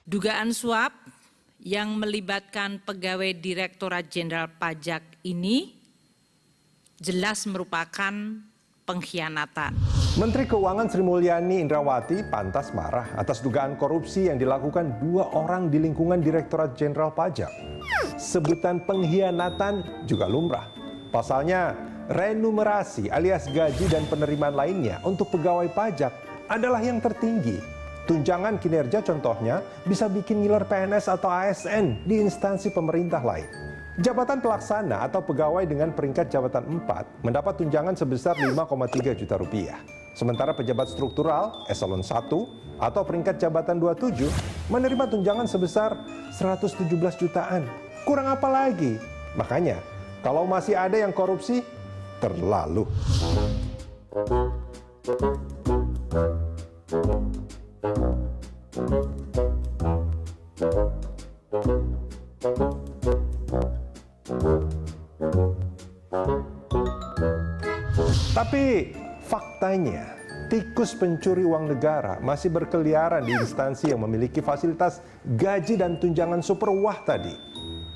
Dugaan suap yang melibatkan pegawai Direktorat Jenderal Pajak ini jelas merupakan pengkhianatan. Menteri Keuangan Sri Mulyani Indrawati pantas marah atas dugaan korupsi yang dilakukan 2 orang di lingkungan Direktorat Jenderal Pajak. Sebutan pengkhianatan juga lumrah. Pasalnya, remunerasi alias gaji dan penerimaan lainnya untuk pegawai pajak adalah yang tertinggi. Tunjangan kinerja contohnya bisa bikin ngiler PNS atau ASN di instansi pemerintah lain. Jabatan pelaksana atau pegawai dengan peringkat jabatan 4 mendapat tunjangan sebesar 5,3 juta rupiah. Sementara pejabat struktural eselon 1 atau peringkat jabatan 27 menerima tunjangan sebesar 117 jutaan. Kurang apa lagi? Makanya, kalau masih ada yang korupsi, terlalu. Tapi faktanya, tikus pencuri uang negara masih berkeliaran di instansi yang memiliki fasilitas gaji dan tunjangan super wah tadi.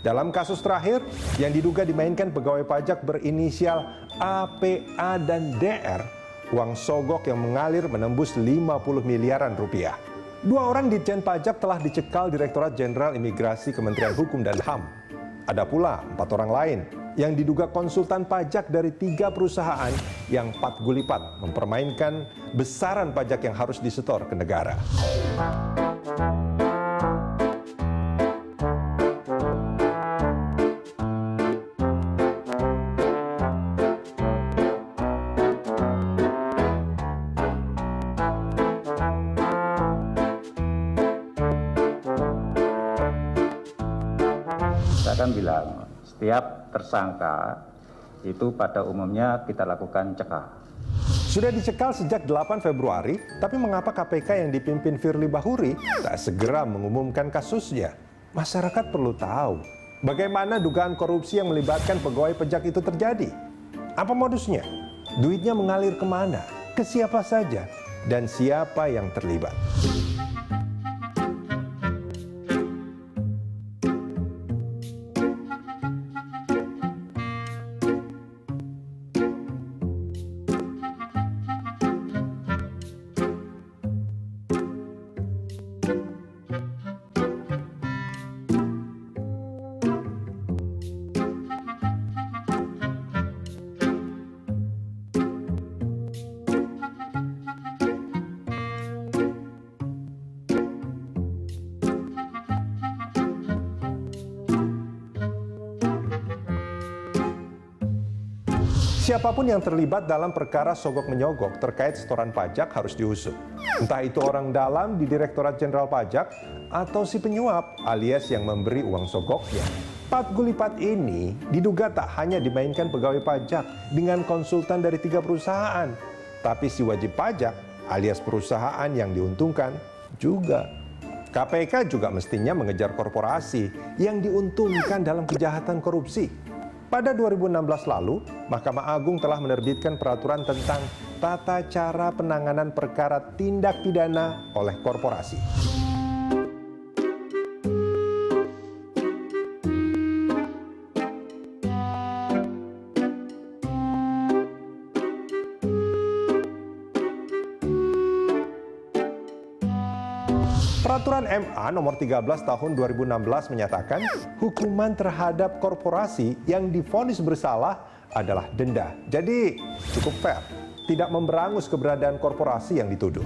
Dalam kasus terakhir yang diduga dimainkan pegawai pajak berinisial A, P, A, dan DR, uang sogok yang mengalir menembus 50 miliaran rupiah. 2 orang Ditjen Pajak telah dicekal Direktorat Jenderal Imigrasi Kementerian Hukum dan HAM. Ada pula 4 orang lain yang diduga konsultan pajak dari 3 perusahaan yang 4 gulipat mempermainkan besaran pajak yang harus disetor ke negara. Saya kan bilang, setiap tersangka itu pada umumnya kita lakukan cekal. Sudah dicekal sejak 8 Februari, tapi mengapa KPK yang dipimpin Firly Bahuri tak segera mengumumkan kasusnya? Masyarakat perlu tahu bagaimana dugaan korupsi yang melibatkan pegawai pajak itu terjadi. Apa modusnya? Duitnya mengalir kemana? Ke siapa saja? Dan siapa yang terlibat? Siapapun yang terlibat dalam perkara sogok-menyogok terkait setoran pajak harus diusut. Entah itu orang dalam di Direktorat Jenderal Pajak atau si penyuap alias yang memberi uang sogoknya. 4 gulipat ini diduga tak hanya dimainkan pegawai pajak dengan konsultan dari 3 perusahaan, tapi si wajib pajak alias perusahaan yang diuntungkan juga. KPK juga mestinya mengejar korporasi yang diuntungkan dalam kejahatan korupsi. Pada 2016 lalu, Mahkamah Agung telah menerbitkan peraturan tentang tata cara penanganan perkara tindak pidana oleh korporasi. Peraturan MA nomor 13 tahun 2016 menyatakan hukuman terhadap korporasi yang divonis bersalah adalah denda. Jadi cukup fair, tidak memberangus keberadaan korporasi yang dituduh.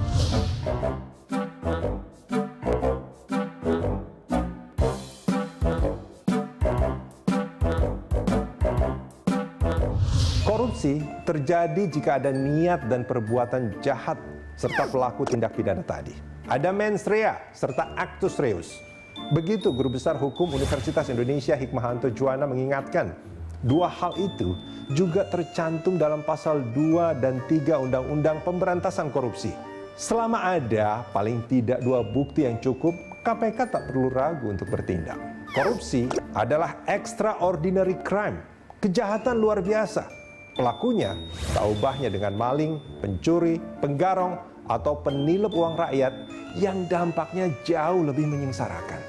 Korupsi terjadi jika ada niat dan perbuatan jahat serta pelaku tindak pidana tadi. Ada mens rea serta actus reus. Begitu Guru Besar Hukum Universitas Indonesia Hikmahanto Juwana mengingatkan, 2 hal itu juga tercantum dalam pasal 2 dan 3 Undang-Undang Pemberantasan Korupsi. Selama ada paling tidak 2 bukti yang cukup, KPK tak perlu ragu untuk bertindak. Korupsi adalah extraordinary crime, kejahatan luar biasa. Pelakunya tak ubahnya dengan maling, pencuri, penggarong, atau penilep uang rakyat yang dampaknya jauh lebih menyengsarakan.